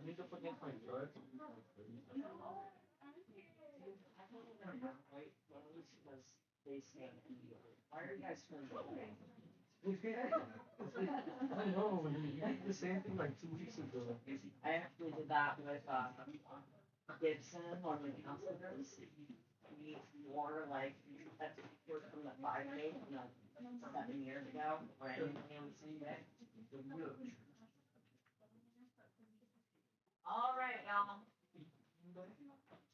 Why are you guys swimming? I know. You did the same thing like 2 weeks ago. I actually did that with Gibson, one of the counselors. We wore like that's from the 5 days from like 7 years ago. When I was seeing it. All right, y'all.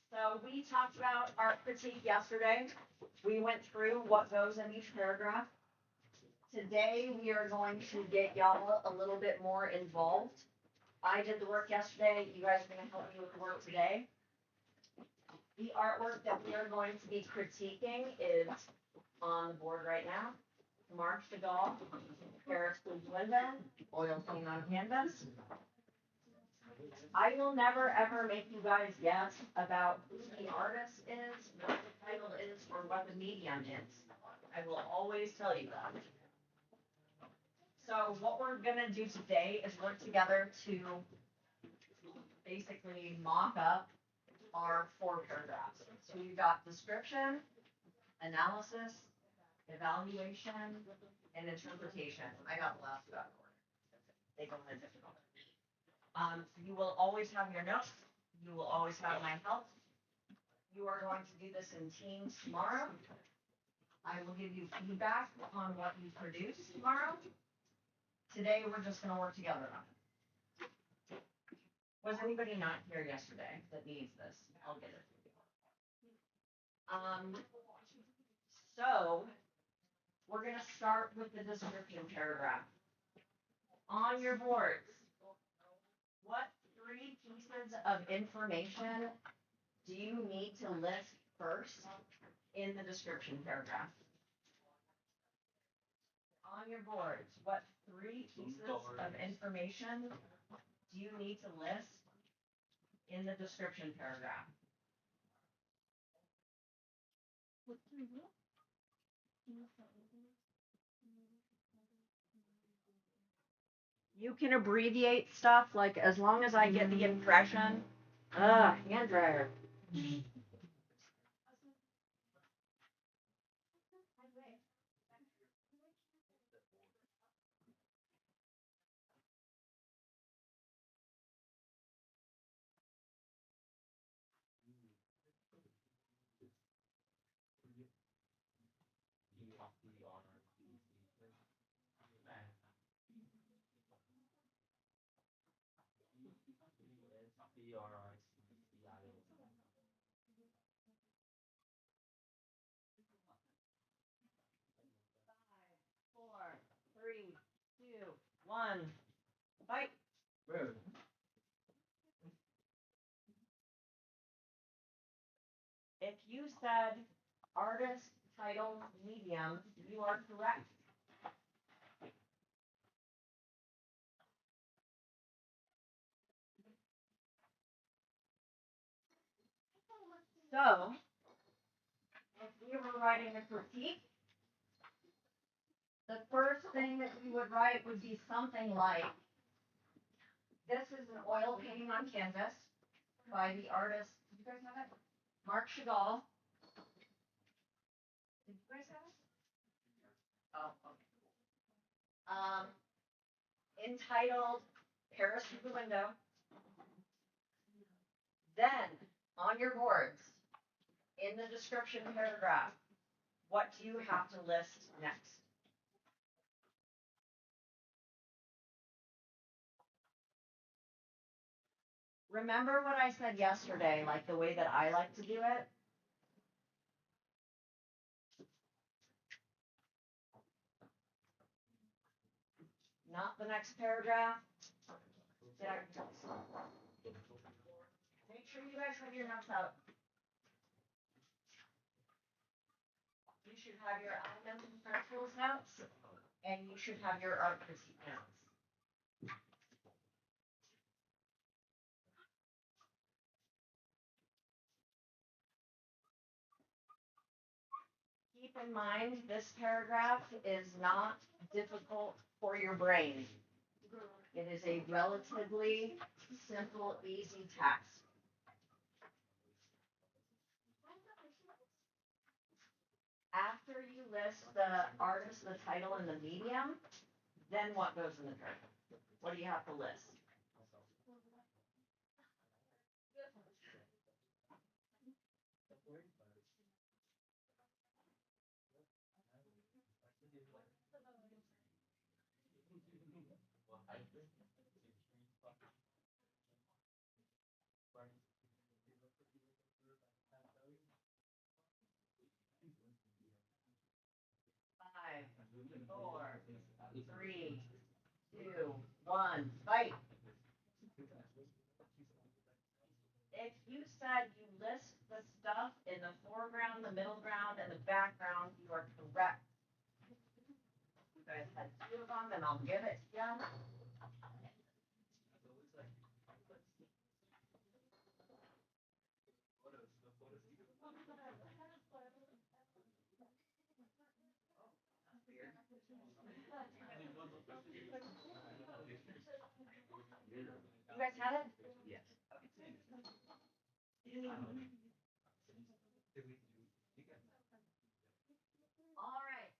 So we talked about art critique yesterday. We went through what goes in each paragraph. Today we are going to get y'all a little bit more involved. I did the work yesterday. You guys are going to help me with the work today. The artwork that we are going to be critiquing is on the board right now. Mark Chagall, Paris Blue Window, oil paint on canvas. I will never ever make you guys guess about who the artist is, what the title is, or what the medium is. I will always tell you that. So what we're gonna do today is work together to basically mock up our 4 paragraphs. So we've got description, analysis, evaluation, and interpretation. I got the last 2 out of order. They go in a different order. You will always have your notes. You will always have my help. You are going to do this in teams tomorrow. I will give you feedback on what you produce tomorrow. Today, we're just going to work together on it. Was anybody not here yesterday that needs this? I'll get it. So, we're going to start with the description paragraph. On your boards, what 3 pieces of information do you need to list first in the description paragraph? On your boards, what 3 pieces of information do you need to list in the description paragraph? You can abbreviate stuff, like as long as I get the impression. Hand dryer. 4, 3, 2, 1. Fight. If you said artist, title, medium, you are correct. So, if we were writing a critique, the first thing that we would write would be something like, this is an oil painting on canvas by the artist, did you guys have it? Mark Chagall. Did you guys have it? Oh, okay. Entitled Paris Through the Window. Then, on your boards, in the description paragraph, what do you have to list next? Remember what I said yesterday, like the way that I like to do it? Not the next paragraph. Make sure you guys have your notes out. You should have your elements and principles notes, and you should have your art critique notes. Keep in mind, this paragraph is not difficult for your brain. It is a relatively simple, easy text. After you list the artist, the title, and the medium, then what goes in the journal? What do you have to list? Five, four, three, two, one, fight. If you said you list the stuff in the foreground, the middle ground, and the background, you are correct. You guys had two of them, and I'll give it to you. You guys had it? Yes. All right.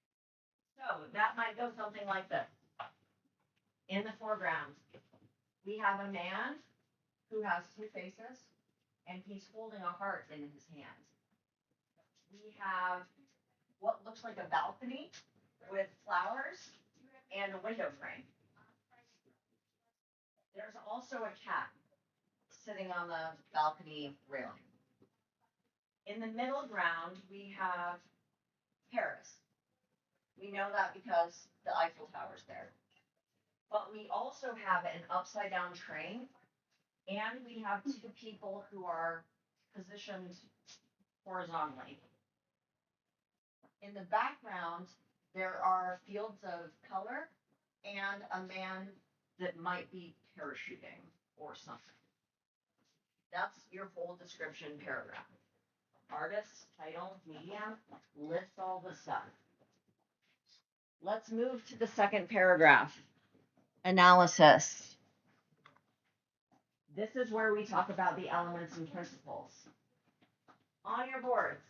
So that might go something like this. In the foreground, we have a man who has two faces, and he's holding a heart in his hand. We have what looks like a balcony with flowers and a window frame. There's also a cat sitting on the balcony railing. In the middle ground, we have Paris. We know that because the Eiffel Tower's there. But we also have an upside down train, and we have two people who are positioned horizontally. In the background, there are fields of color and a man that might be parachuting or something. That's your whole description paragraph. Artist, title, medium, list all the stuff. Let's move to the second paragraph. Analysis. This is where we talk about the elements and principles. On your boards,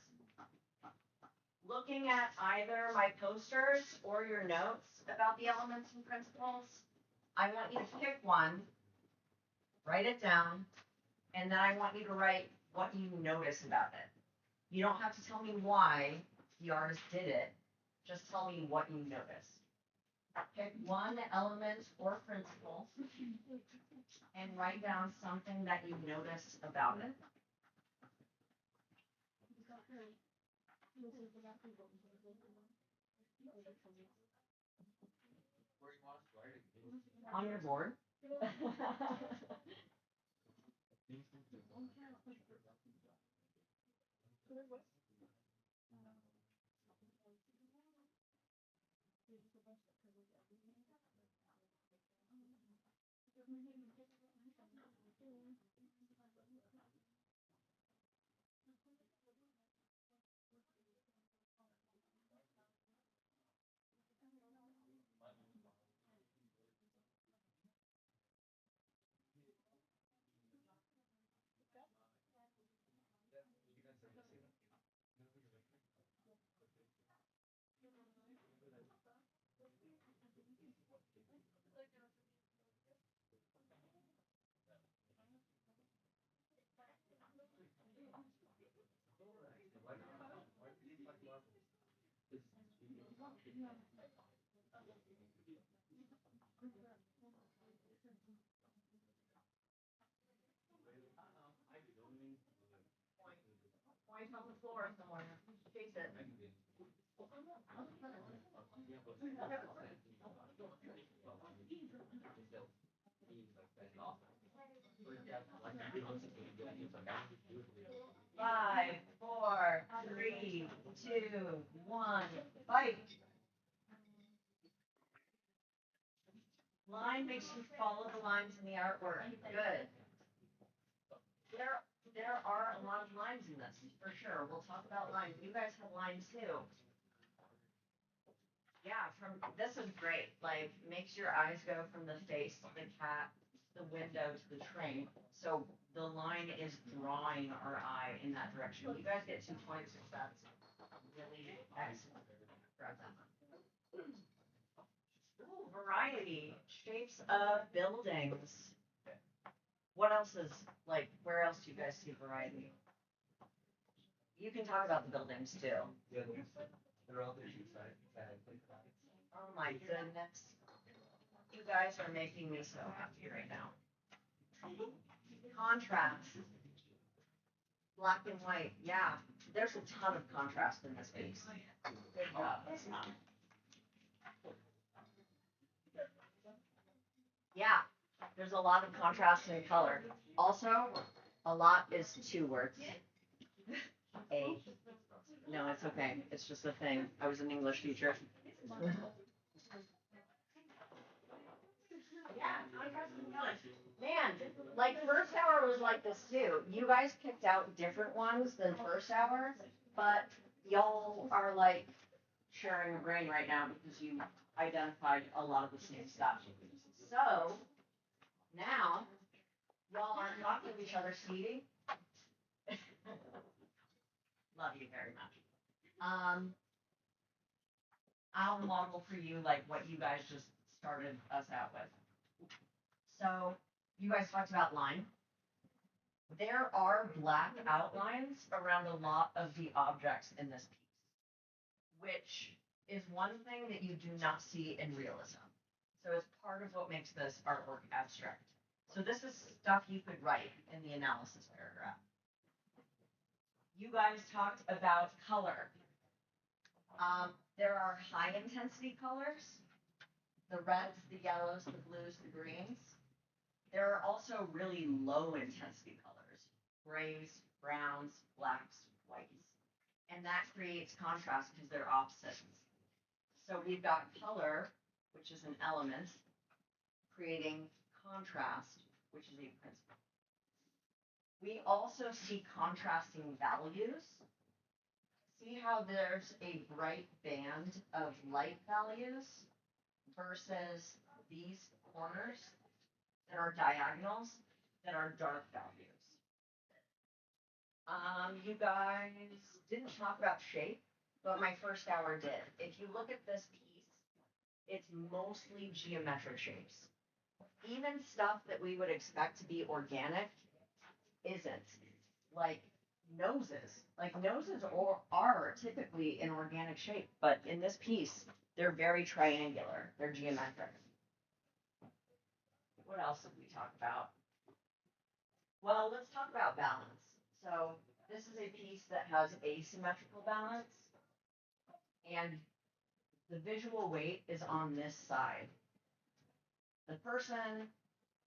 looking at either my posters or your notes about the elements and principles, I want you to pick one, write it down, and then I want you to write what you notice about it. You don't have to tell me why the artist did it, just tell me what you noticed. Pick one element or principle and write down something that you noticed about it. On your board. 5, 4, 3, 2, 1, fight. Line makes you follow the lines in the artwork. Good. There are a lot of lines in this, for sure. We'll talk about lines. You guys have lines too. Yeah, this is great. Like makes your eyes go from the face of the cat, the window to the train. So the line is drawing our eye in that direction. You guys get 2 points if that's really excellent. Grab that one. Ooh, variety, shapes of buildings. What else is like? Where else do you guys see variety? You can talk about the buildings too. Oh my goodness. You guys are making me so happy right now. Contrast. Black and white. Yeah. There's a ton of contrast in this piece. Good job. Yeah. There's a lot of contrast in color. Also, a lot is 2 words. A. No, it's okay. It's just a thing. I was an English teacher. Yeah, man, like first hour was like this too. You guys picked out different ones than first hour, but y'all are like sharing a brain right now because you identified a lot of the same stuff. So now y'all aren't talking to each other, Stevie. Love you very much. I'll model for you like what you guys just started us out with. So you guys talked about line. There are black outlines around a lot of the objects in this piece, which is one thing that you do not see in realism. So it's part of what makes this artwork abstract. So this is stuff you could write in the analysis paragraph. You guys talked about color. There are high intensity colors, the reds, the yellows, the blues, the greens. There are also really low intensity colors, grays, browns, blacks, whites. And that creates contrast because they're opposites. So we've got color, which is an element, creating contrast, which is a principle. We also see contrasting values. See how there's a bright band of light values versus these corners that are diagonals that are dark values. You guys didn't talk about shape, but my first hour did. If you look at this piece, it's mostly geometric shapes. Even stuff that we would expect to be organic isn't. Like noses. Like noses are typically an organic shape, but in this piece, they're very triangular. They're geometric. What else did we talk about? Well, let's talk about balance. So this is a piece that has asymmetrical balance, and the visual weight is on this side. The person,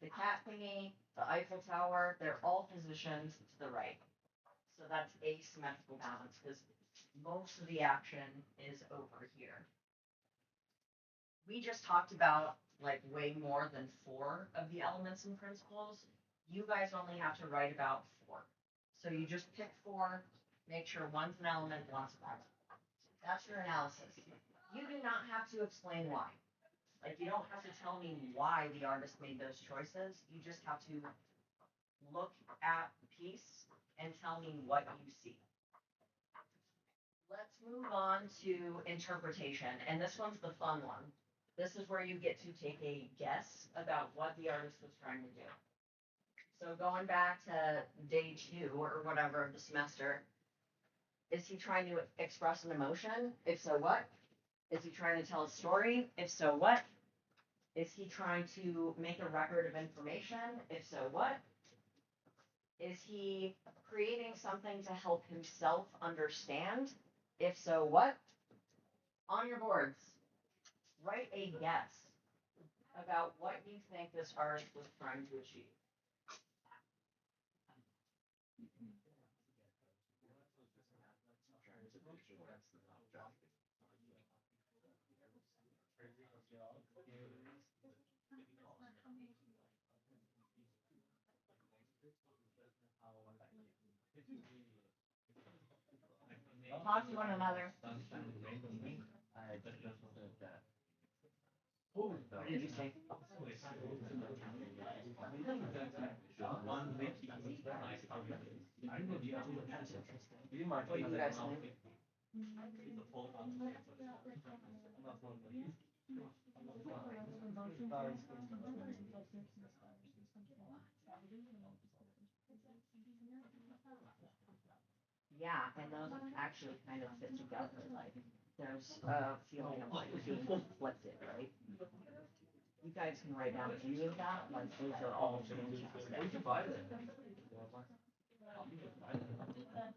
the cat thingy, the Eiffel Tower, they're all positioned to the right. So that's asymmetrical balance because most of the action is over here. We just talked about like way more than 4 of the elements and principles. You guys only have to write about 4. So you just pick 4, make sure one's an element, one's a principle. That's your analysis. You do not have to explain why. Like you don't have to tell me why the artist made those choices. You just have to look at the piece and tell me what you see. Let's move on to interpretation, and this one's the fun one. This is where you get to take a guess about what the artist was trying to do. So going back to day 2 or whatever of the semester, is he trying to express an emotion? If so, what? Is he trying to tell a story? If so, what? Is he trying to make a record of information? If so, what? Is he creating something to help himself understand? If so, what? On your boards, write a guess about what you think this artist was trying to achieve. Talk to one another. What did you say? What do you guys think? Yeah, and those actually kind of fit together. Like, there's a feeling of like being conflicted, right? You guys can write down a few of that. Like, those are all fantastic. Are you still into that?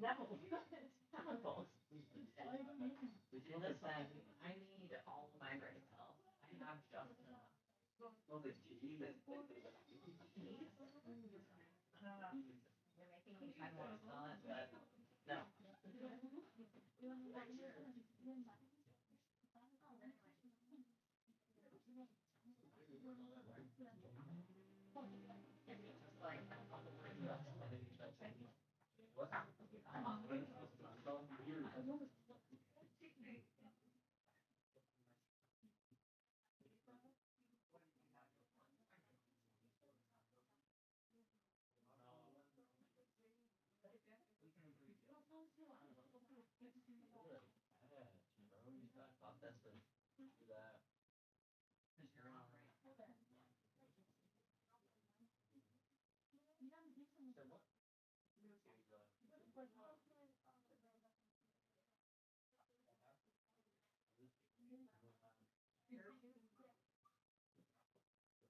No, chemicals. Listen, I need all of my brain cells. I have just enough. You're making me kind of want to spell it, but no. Just like a couple words. Because you're all right.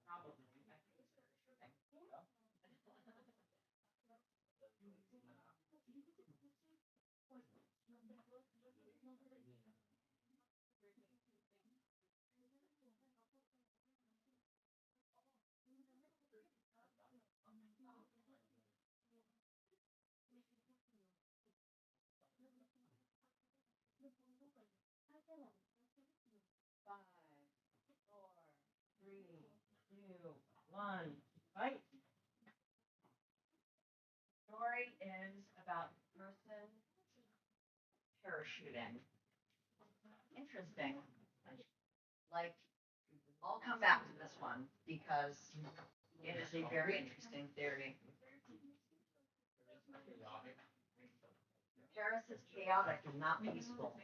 Probably. I think it's very sure. Five, four, three, two, one. Right. Story is about person parachuting. Interesting. Like, I'll come back to this one because it is a very interesting theory. Paris is chaotic and not peaceful.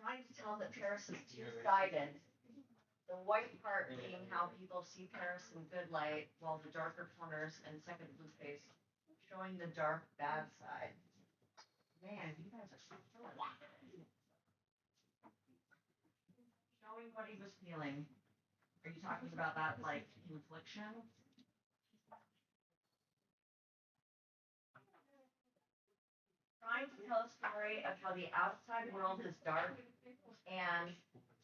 Trying to tell that Paris is two-sided. The white part being how people see Paris in good light, while the darker corners and second blue face showing the dark, bad side. Man, you guys are so showing what he was feeling. Are you talking about that like confliction? Trying to tell a story of how the outside world is dark and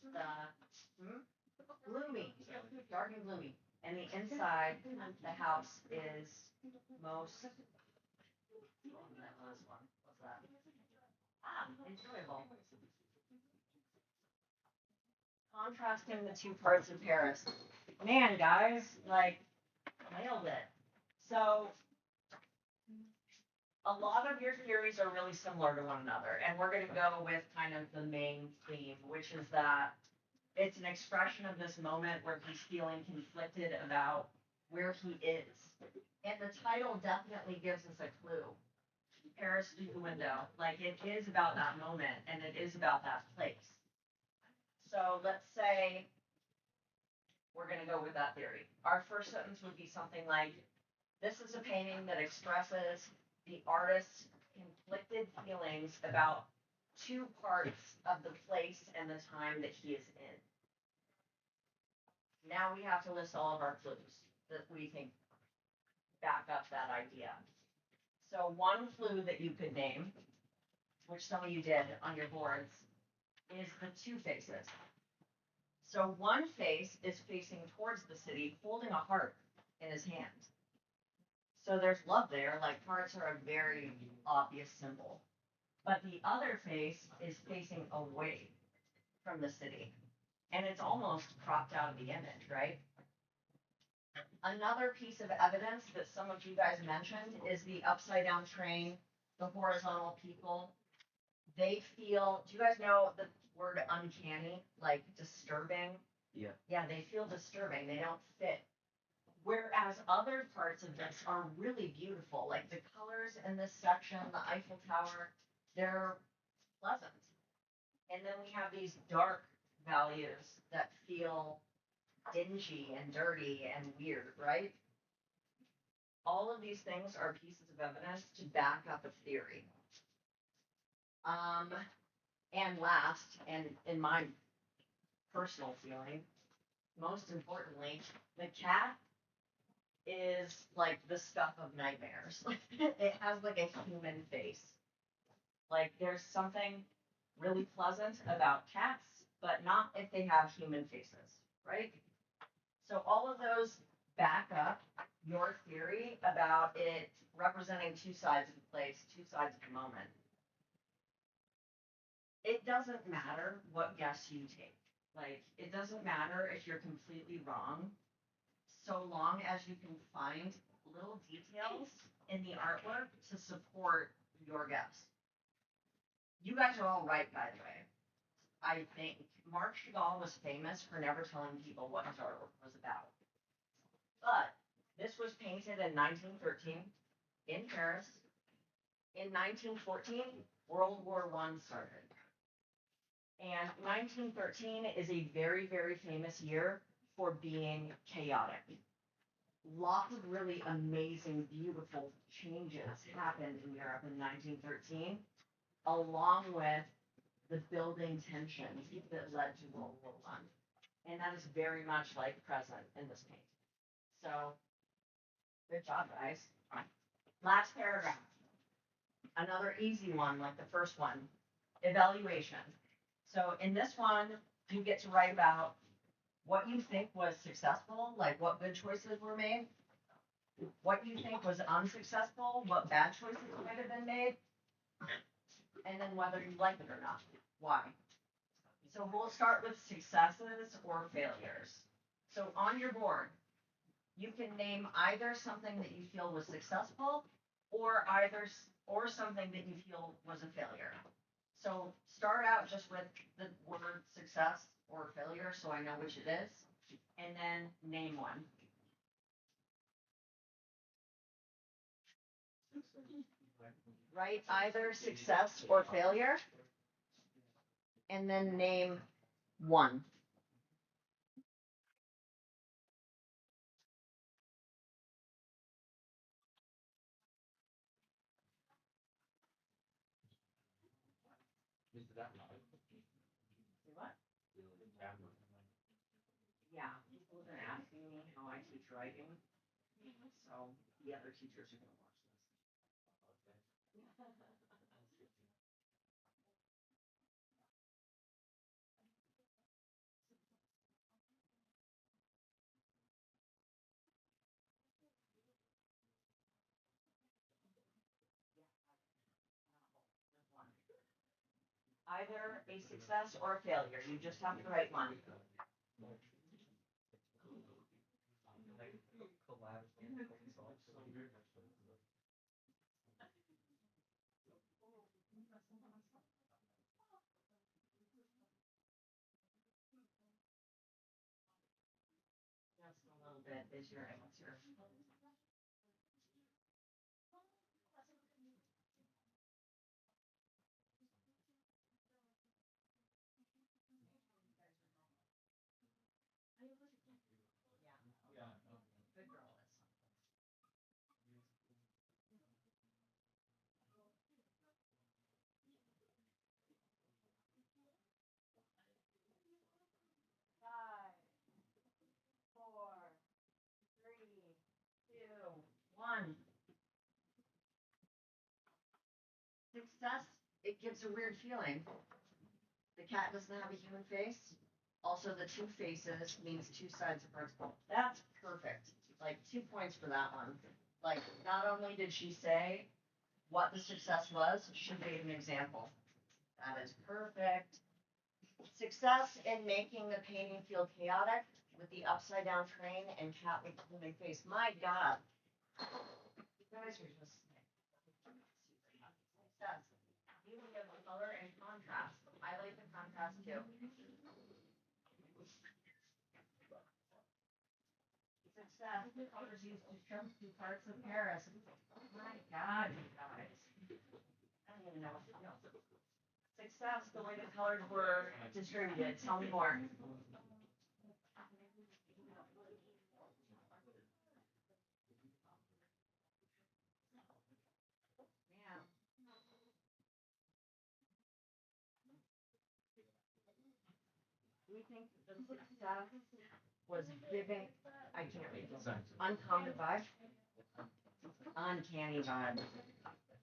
the gloomy, dark and gloomy, and the inside, the house is most. That last one. What's that? Ah, enjoyable. Contrasting the two parts of Paris. Man, guys, like nailed it. So a lot of your theories are really similar to one another, and we're going to go with kind of the main theme, which is that it's an expression of this moment where he's feeling conflicted about where he is. And the title definitely gives us a clue. Paris through the window. Like, it is about that moment, and it is about that place. So let's say we're going to go with that theory. Our first sentence would be something like, this is a painting that expresses the artist's conflicted feelings about two parts of the place and the time that he is in. Now we have to list all of our clues that we think back up that idea. So one clue that you could name, which some of you did on your boards, is the two faces. So one face is facing towards the city, holding a heart in his hand. So there's love there, like hearts are a very obvious symbol. But the other face is facing away from the city. And it's almost cropped out of the image, right? Another piece of evidence that some of you guys mentioned is the upside down train, the horizontal people. They feel, do you guys know the word uncanny, like disturbing? Yeah. Yeah, they feel disturbing. They don't fit. Whereas other parts of this are really beautiful, like the colors in this section, the Eiffel Tower, they're pleasant. And then we have these dark values that feel dingy and dirty and weird, right? All of these things are pieces of evidence to back up a theory. And last, and in my personal feeling, most importantly, the cat is like the stuff of nightmares. It has like a human face. Like there's something really pleasant about cats, but not if they have human faces, right? So all of those back up your theory about it representing two sides of the place, two sides of the moment. It doesn't matter what guess you take. Like, it doesn't matter if you're completely wrong, so long as you can find little details in the artwork to support your guess. You guys are all right, by the way. I think Marc Chagall was famous for never telling people what his artwork was about. But this was painted in 1913 in Paris. In 1914, World War I started. And 1913 is a very, very famous year for being chaotic. Lots of really amazing, beautiful changes happened in Europe in 1913, along with the building tensions that led to World War I. And that is very much like present in this painting. So, good job, guys. Last paragraph. Another easy one, like the first one. Evaluation. So in this one, you get to write about what you think was successful, like what good choices were made, what you think was unsuccessful, what bad choices might have been made, and then whether you like it or not. Why? So we'll start with successes or failures. So on your board, you can name either something that you feel was successful or something that you feel was a failure. So start out just with the word success or failure so I know which it is, and then name one. Write either success or failure, and then name one. Say what? Yeah, people have been asking me how I teach writing, so the other teachers are gonna watch this. Either a success or a failure. You just have to write one. Just a little bit is your answer. Yeah, good girl is. 5, 4, 3, 2, 1. Success, it gives a weird feeling. The cat doesn't have a human face. Also, the two faces means two sides of principle. That's perfect. Like 2 points for that one. Like, not only did she say what the success was, she gave an example. That is perfect. Success in making the painting feel chaotic with the upside down train and cat with the blooming face. My God. You guys are just success. You look at the color and contrast. I like the contrast too. Success. The colors used to show two parts of Paris. My God, you guys. I don't even know what to do. Success, the way the colors were distributed. Tell me more. Man, we think the success was giving, I can't read this, uncommon vibe. Uncanny vibe.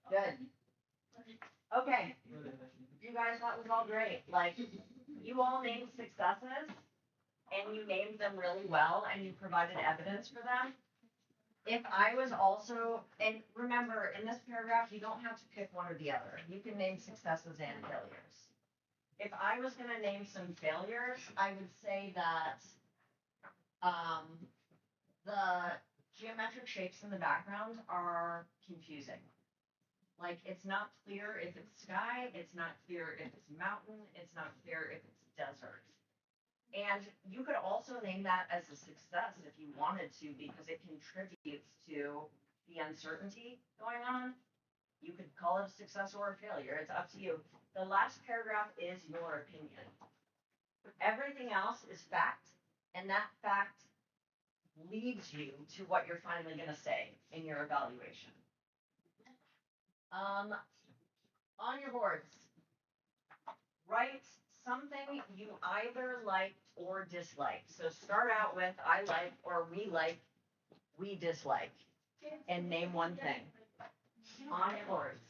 Good. Okay. You guys, that was all great. Like, you all named successes and you named them really well and you provided evidence for them. If I was also, and remember, in this paragraph, you don't have to pick one or the other. You can name successes and failures. If I was going to name some failures, I would say that the geometric shapes in the background are confusing. Like, it's not clear if it's sky, it's not clear if it's mountain, it's not clear if it's desert. And you could also name that as a success if you wanted to, because it contributes to the uncertainty going on. You could call it a success or a failure. It's up to you. The last paragraph is your opinion. Everything else is fact, and that fact leads you to what you're finally going to say in your evaluation. On your boards, write something you either liked or disliked. So start out with I like or we dislike, and name one thing. On your boards.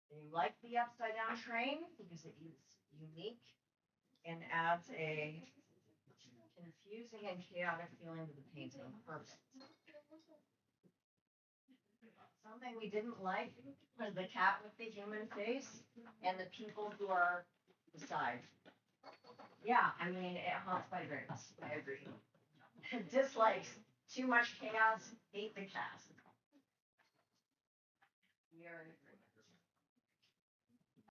They like the upside down train because it is unique and adds a confusing and chaotic feeling to the painting. Perfect. Something we didn't like was the cat with the human face and the people who are beside. Yeah, I mean, it haunts my dreams. I agree. Dislikes, too much chaos, hate the cat. We are